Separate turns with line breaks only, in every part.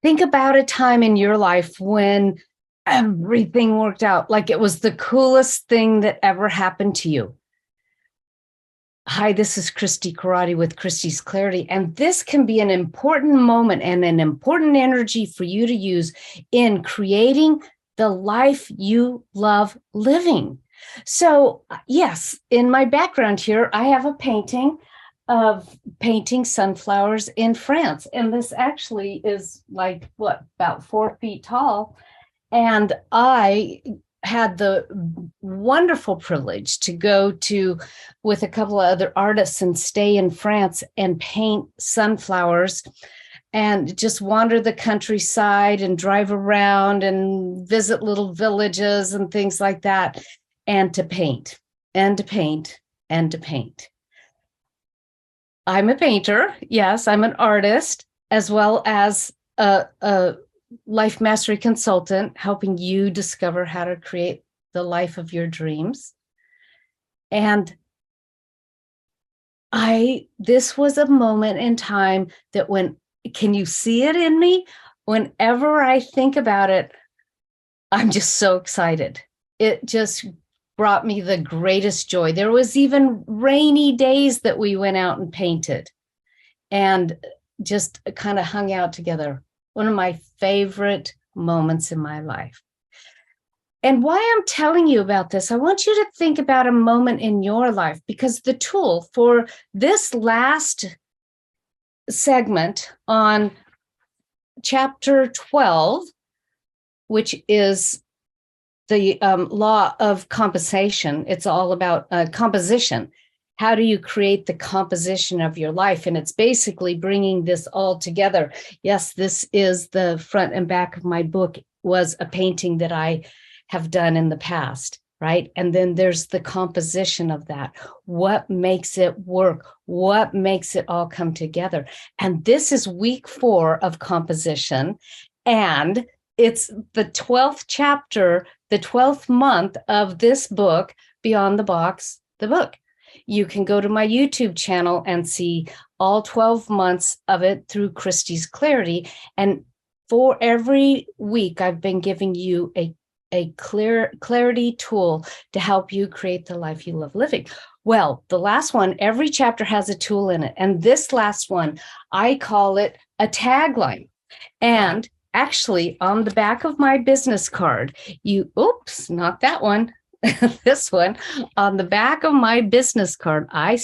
Think about a time in your life when everything worked out, like it was the coolest thing that ever happened to you. Hi, this is Christy Corradi with Christie's Clarity, and this can be an important moment and an important energy for you to use in creating the life you love living. So, yes, in my background here, I have a painting of painting sunflowers in France, and this actually is like, about 4 feet tall. And I had the wonderful privilege to go to with a couple of other artists and stay in France and paint sunflowers and just wander the countryside and drive around and visit little villages and things like that, and to paint and to paint and to paint. I'm a painter. Yes, I'm an artist, as well as a life mastery consultant, helping you discover how to create the life of your dreams. And this was a moment in time that can you see it in me? Whenever I think about it, I'm just so excited. It just brought me the greatest joy. There was even rainy days that we went out and painted and just kind of hung out together. One of my favorite moments in my life. And why I'm telling you about this, I want you to think about a moment in your life, because the tool for this last segment on chapter 12, which is the law of composition, it's all about composition. How do you create the composition of your life? And it's basically bringing this all together. Yes, this is the front and back of my book, was a painting that I have done in the past, right? And then there's the composition of that. What makes it work? What makes it all come together? And this is week 4 of composition. And it's the 12th chapter, the 12th month of this book, Beyond the Box, the book. You can go to my YouTube channel and see all 12 months of it through Christie's Clarity. And for every week, I've been giving you a clarity tool to help you create the life you love living. Well, the last one, every chapter has a tool in it. And this last one, I call it a tagline. And actually, on the back of my business card, not that one. This one, on the back of my business card, I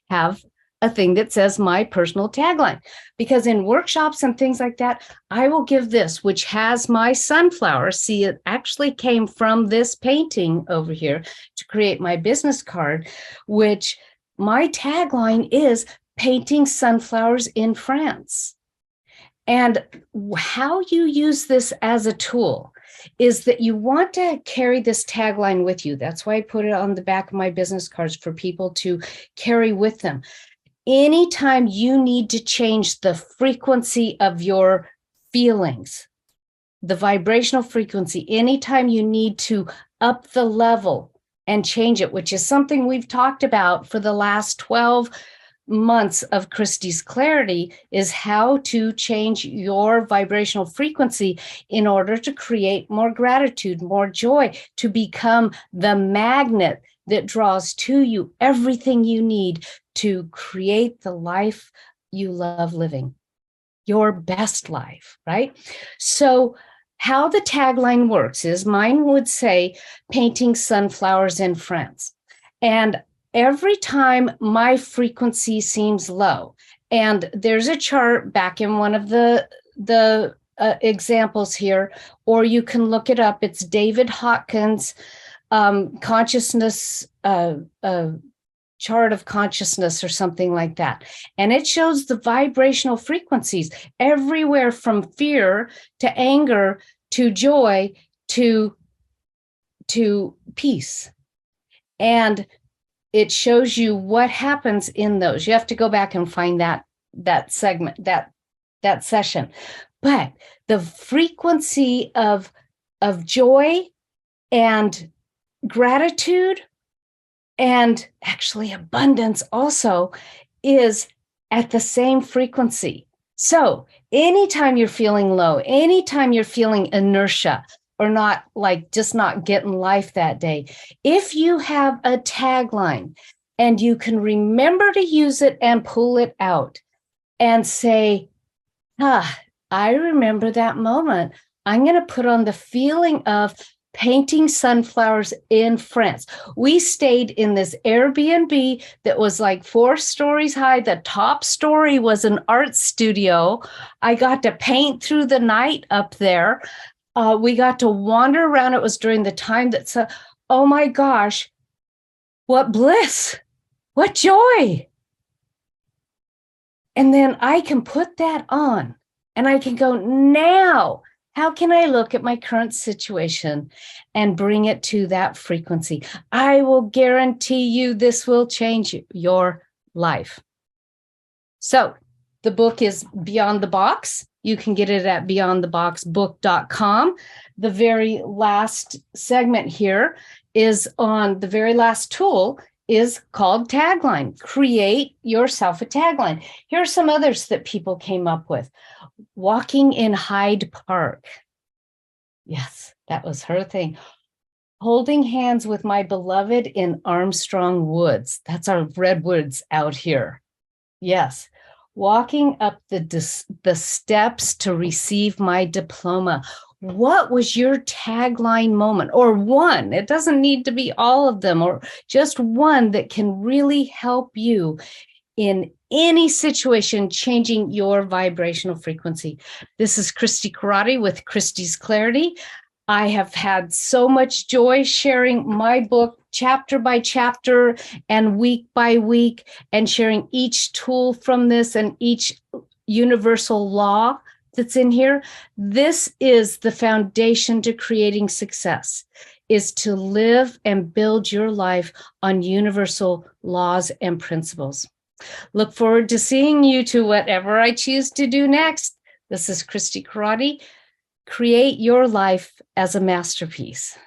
have a thing that says my personal tagline, because in workshops and things like that, I will give this, which has my sunflower. See, it actually came from this painting over here to create my business card, which my tagline is painting sunflowers in France. And how you use this as a tool is that you want to carry this tagline with you. That's why I put it on the back of my business cards for people to carry with them. Anytime you need to change the frequency of your feelings, the vibrational frequency, anytime you need to up the level and change it, which is something we've talked about for the last 12 months of Christie's Clarity, is how to change your vibrational frequency in order to create more gratitude, more joy, to become the magnet that draws to you everything you need to create the life you love living, your best life, right? So how the tagline works is, mine would say painting sunflowers in France. And every time my frequency seems low, and there's a chart back in one of the examples here, or you can look it up. It's David Hawkins' consciousness, chart of consciousness, or something like that. And it shows the vibrational frequencies everywhere from fear to anger to joy to peace. And it shows you what happens in those. You have to go back and find that segment, that session. But the frequency of joy and gratitude, and actually abundance also, is at the same frequency. So anytime you're feeling low, anytime you're feeling inertia or not like just not getting life that day, if you have a tagline and you can remember to use it and pull it out and say, I remember that moment. I'm going to put on the feeling of painting sunflowers in France. We stayed in this Airbnb that was like 4 stories high. The top story was an art studio. I got to paint through the night up there. We got to wander around. It was during the time that, oh my gosh, what bliss, what joy. And then I can put that on and I can go, now, how can I look at my current situation and bring it to that frequency? I will guarantee you this will change your life. So the book is Beyond the Box. You can get it at beyondtheboxbook.com. The very last segment here is on the very last tool is called Tagline. Create yourself a tagline. Here are some others that people came up with. Walking in Hyde Park. Yes, that was her thing. Holding hands with my beloved in Armstrong Woods. That's our redwoods out here. Yes. Walking up the steps to receive my diploma. What was your tagline moment? Or one, it doesn't need to be all of them, or just one that can really help you in any situation, changing your vibrational frequency. This is Christy Corradi with Christy's Clarity. I have had so much joy sharing my book chapter by chapter and week by week, and sharing each tool from this and each universal law that's in here. This is the foundation to creating success, is to live and build your life on universal laws and principles. Look forward to seeing you to whatever I choose to do next. This is Christy Corradi. Create your life as a masterpiece.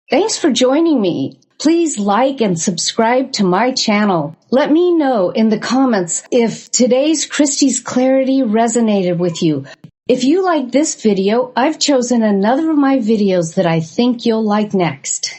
Thanks for joining me. Please like and subscribe to my channel. Let me know in the comments if today's Christy's Clarity resonated with you. If you like this video, I've chosen another of my videos that I think you'll like next.